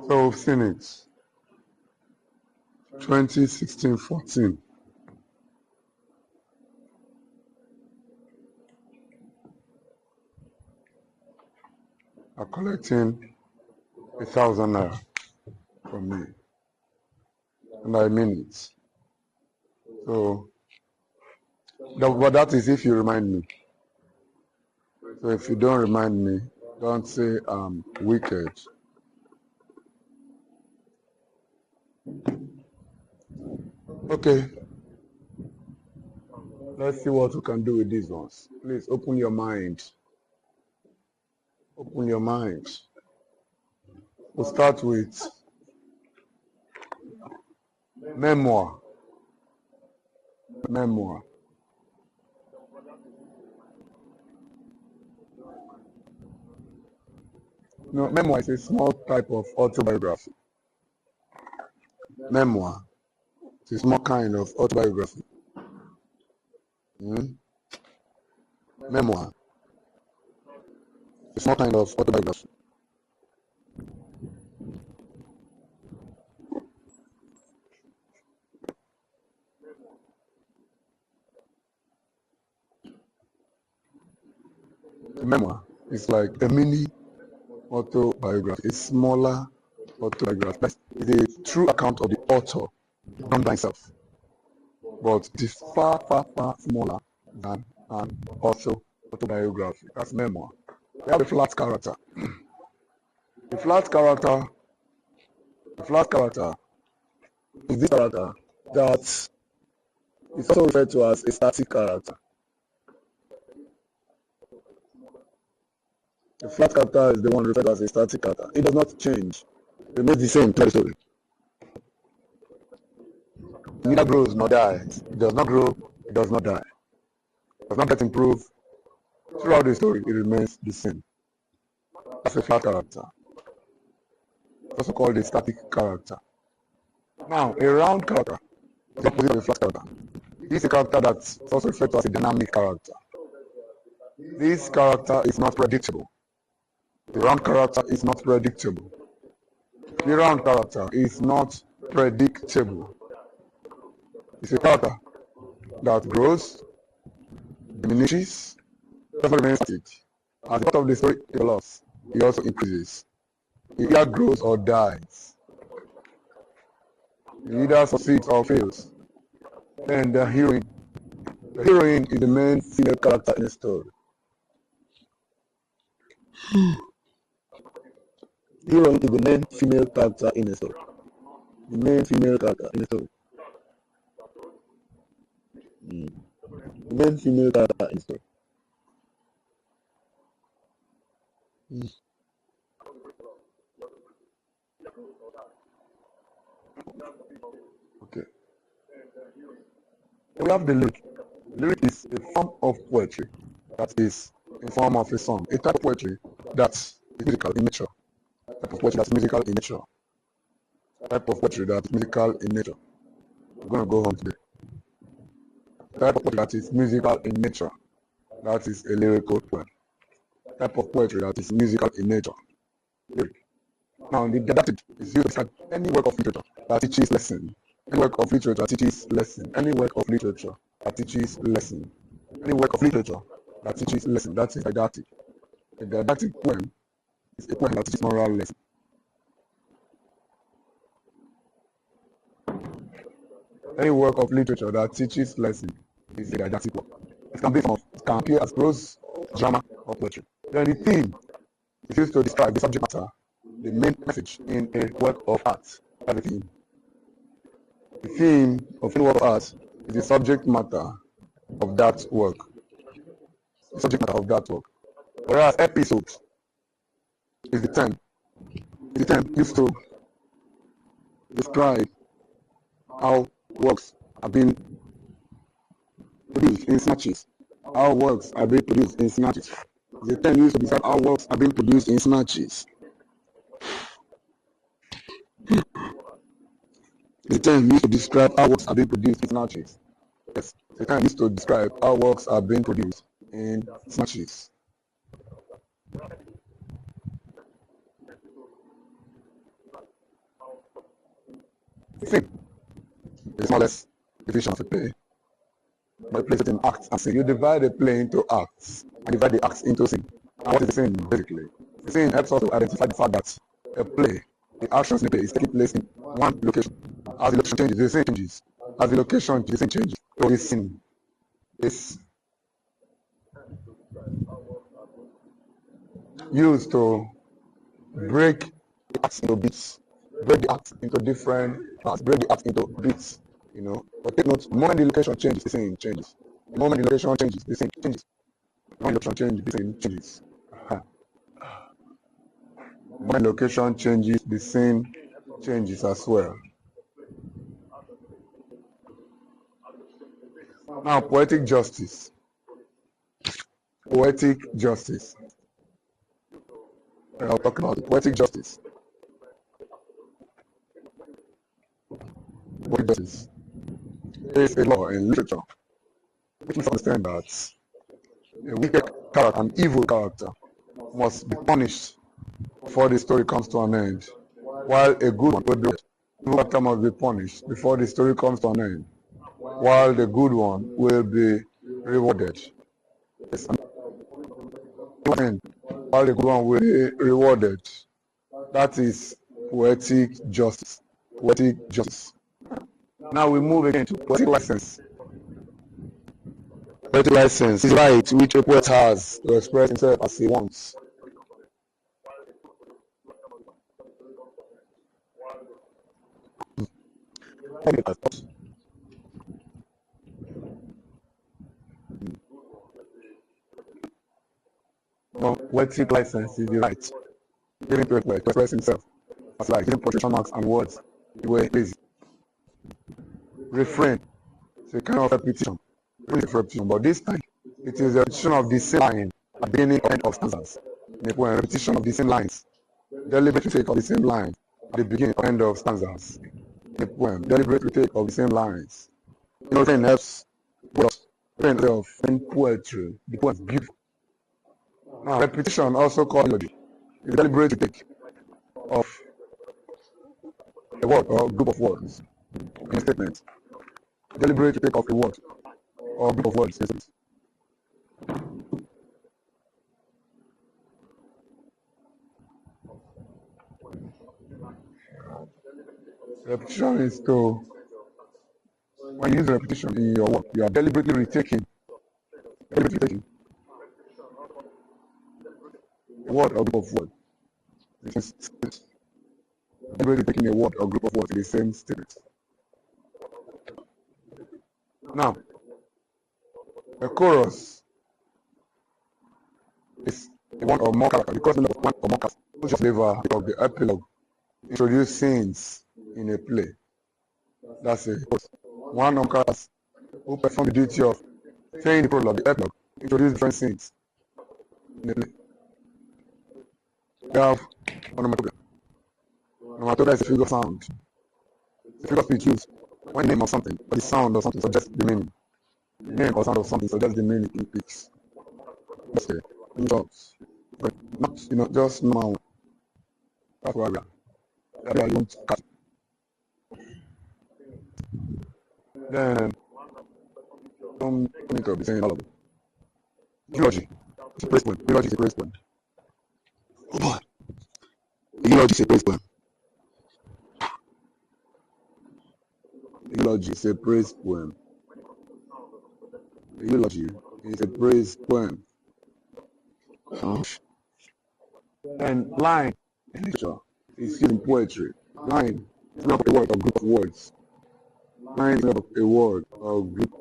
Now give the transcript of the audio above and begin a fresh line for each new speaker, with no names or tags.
So we've seen it. 2016-14. Are collecting 1,000 naira from me, and I mean it. So, but that is if you remind me. So if you don't remind me, don't say I'm wicked. Okay, let's see what we can do with these ones. Please open your mind. Open your mind. We'll start with memoir. Memoir. No, memoir is a small type of autobiography. Memoir is a small kind of autobiography. Memoir is a small kind of autobiography. A memoir is like a mini autobiography, a smaller autobiography. It's a true account of the author done by himself, but it is far, far, far smaller than an autobiography. That's memoir. We have a flat character. The flat character is this character that is also referred to as a static character. The flat character is the one referred to as a static character. It does not change. It remains the same throughout the story. It neither grows nor dies. It does not grow, it does not die. It does not get improved. Throughout the story, it remains the same. That's a flat character. It's also called a static character. Now, a round character is the opposite of a flat character. This is a character that's also referred to as a dynamic character. This character is not predictable. The round character is not predictable. The round character is not predictable. It's a character that grows, diminishes, doesn't remain static. As part of the story develops, it also increases. It either grows or dies. It either succeeds or fails. Then the heroine is the main female character in the story. The heroine is the main female character in the story. The main female character in the story. The main female character in the story. Okay. We have the lyric. Lyric is a form of poetry that is in form of a song. A type of poetry that's musical in nature. A type of poetry that's musical in nature. A type of poetry that's musical in nature. We're going to go on today. A type of poetry that is musical in nature. That is a lyrical poem. A type of poetry that is musical in nature. Lyric. Now, the didactic is used to describe any work of literature that teaches lesson. Any work of literature that teaches lesson. Any work of literature that teaches lesson. Any work of literature that teaches lesson. That's a didactic. A didactic poem is a poem that teaches moral lesson. Any work of literature that teaches lesson is a didactic work. It can appear as prose, drama, or poetry. Then the theme is used to describe the subject matter, the main message in a work of art. That's the theme. The theme of any work of art is the subject matter of that work. The subject matter of that work. Whereas episode is the term used to describe how works are being produced in snatches. How works are being produced in snatches. The term used to describe how works are being produced in snatches. The term used to describe how works are being produced in snatches. Yes, the term used to describe how works are being produced in snatches. The scene is more or less division of a play, but you place it in acts and scene. You divide a play into acts and divide the acts into scene. And what is the scene basically? The scene helps us to identify the fact that a play, the actions in the play is taking place in one location. As the location changes, the scene changes. As the location, the scene changes. So this scene is used to break the acts into bits, break the acts into different parts, break the acts into bits, But take note, the moment the location changes, the scene changes. The moment the location changes, the scene changes. The moment the location changes, the scene changes. The moment the location changes, the scene changes as well. Now, poetic justice. Poetic justice. I'll talk about it. Poetic justice. Poetic justice is a law in literature which must understand that a wicked character, an evil character, must be punished before the story comes to an end, while a good one will be evil character must be punished before the story comes to an end, while the good one will be rewarded. Yes. While the good one will be rewarded. That is poetic justice. Poetic justice. Now we move again to poetic license. Poetic license is right which a poet has to express himself as he wants. No, poetic license is the right given to a poet to express himself as like using punctuation marks and words the way it is. Refrain is a kind of repetition. But this time it is a repetition of the same line at the beginning or end of stanzas. In a poem, repetition of the same lines, deliberate retake of the same line at the beginning or end of stanzas. In a poem, deliberate retake of the same lines. Refrain helps in poetry. The poem is beautiful. Now, repetition, also called melody, is a deliberate retake of a word or group of words in a statement. Deliberate retake of a word or group of words in a statement. Repetition is to, when you use repetition in your work, you are deliberately retaking a word or group of words. Deliberately taking a word or group of words in the same statement. Now, a chorus is one or more characters. The chorus of one or more characters, which is flavor of the epilogue, introduce scenes in a play. That's a chorus. One or more characters who perform the duty of saying the prologue, the epilogue, introduce different scenes in a play. We have onomatopoeia. Onomatopoeia is a figure of sound. It's a figure of speech used when the name of something or the sound of something suggests the meaning. The name or sound of something suggests the meaning it speaks. That's it. But not, just normal. That's why we are. That's why you want to catch. Then, don't need to be saying all of it. Eulogy. It's a praise point. Eulogy is a praise point. Oh boy. Eulogy is a praise poem. Eulogy is a praise poem. Eulogy is a praise poem. And line in literature is used in poetry. Line is not a word or group of words. Line is not a word or group